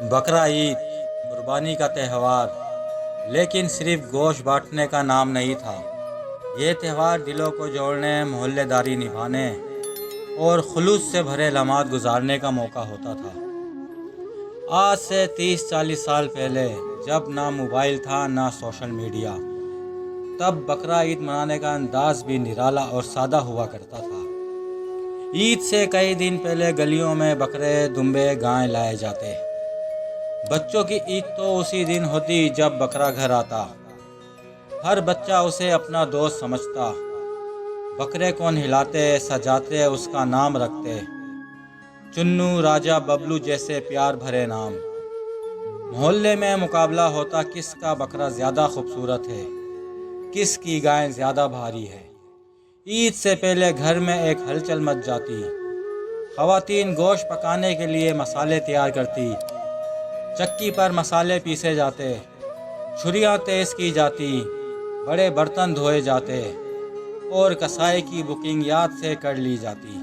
بقرہ عید قربانی کا تہوار، لیکن صرف گوشت بانٹنے کا نام نہیں تھا۔ یہ تہوار دلوں کو جوڑنے، محلے داری نبھانے اور خلوص سے بھرے لمحات گزارنے کا موقع ہوتا تھا۔ آج سے 30-40 سال پہلے، جب نہ موبائل تھا نہ سوشل میڈیا، تب بقرہ عید منانے کا انداز بھی نرالا اور سادہ ہوا کرتا تھا۔ عید سے کئی دن پہلے گلیوں میں بکرے، دمبے، گائے لائے جاتے۔ بچوں کی عید تو اسی دن ہوتی جب بکرا گھر آتا۔ ہر بچہ اسے اپنا دوست سمجھتا۔ بکرے کو نہلاتے، سجاتے، اس کا نام رکھتے، چنو، راجا، ببلو جیسے پیار بھرے نام۔ محلے میں مقابلہ ہوتا، کس کا بکرا زیادہ خوبصورت ہے، کس کی گائے زیادہ بھاری ہے۔ عید سے پہلے گھر میں ایک ہلچل مچ جاتی۔ خواتین گوشت پکانے کے لیے مسالے تیار کرتی، چکی پر مسالے پیسے جاتے، چھریاں تیز کی جاتی، بڑے برتن دھوئے جاتے اور کسائی کی بکنگ یاد سے کر لی جاتی۔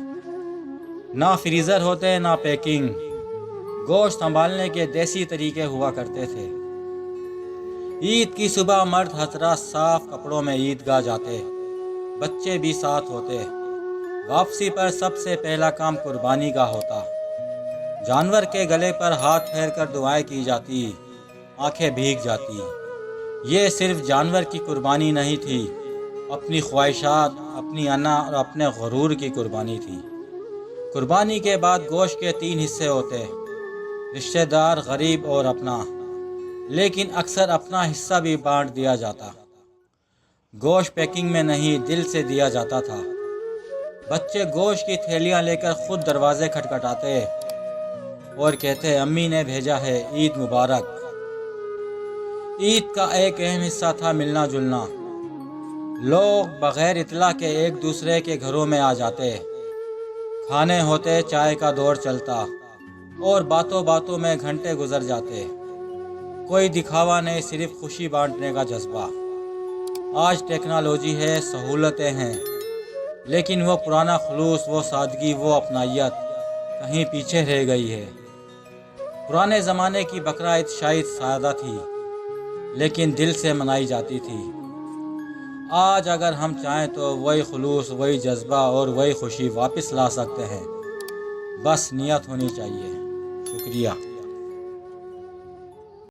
نہ فریزر ہوتے نہ پیکنگ، گوشت سنبھالنے کے دیسی طریقے ہوا کرتے تھے۔ عید کی صبح مرد حضرات صاف کپڑوں میں عیدگاہ جاتے، بچے بھی ساتھ ہوتے۔ واپسی پر سب سے پہلا کام قربانی کا ہوتا۔ جانور کے گلے پر ہاتھ پھیر کر دعائیں کی جاتی، آنکھیں بھیگ جاتی۔ یہ صرف جانور کی قربانی نہیں تھی، اپنی خواہشات، اپنی انا اور اپنے غرور کی قربانی تھی۔ قربانی کے بعد گوشت کے 3 حصے ہوتے، رشتہ دار، غریب اور اپنا، لیکن اکثر اپنا حصہ بھی بانٹ دیا جاتا۔ گوشت پیکنگ میں نہیں، دل سے دیا جاتا تھا۔ بچے گوشت کی تھیلیاں لے کر خود دروازے کھٹکھٹاتے اور کہتے، امی نے بھیجا ہے، عید مبارک۔ عید کا ایک اہم حصہ تھا ملنا جلنا۔ لوگ بغیر اطلاع کے ایک دوسرے کے گھروں میں آ جاتے، کھانے ہوتے، چائے کا دور چلتا اور باتوں باتوں میں گھنٹے گزر جاتے۔ کوئی دکھاوا نہیں، صرف خوشی بانٹنے کا جذبہ۔ آج ٹیکنالوجی ہے، سہولتیں ہیں، لیکن وہ پرانا خلوص، وہ سادگی، وہ اپنائیت کہیں پیچھے رہ گئی ہے۔ پرانے زمانے کی بقرہ عید شاید سادہ تھی، لیکن دل سے منائی جاتی تھی۔ آج اگر ہم چاہیں تو وہی خلوص، وہی جذبہ اور وہی خوشی واپس لا سکتے ہیں، بس نیت ہونی چاہیے۔ شکریہ۔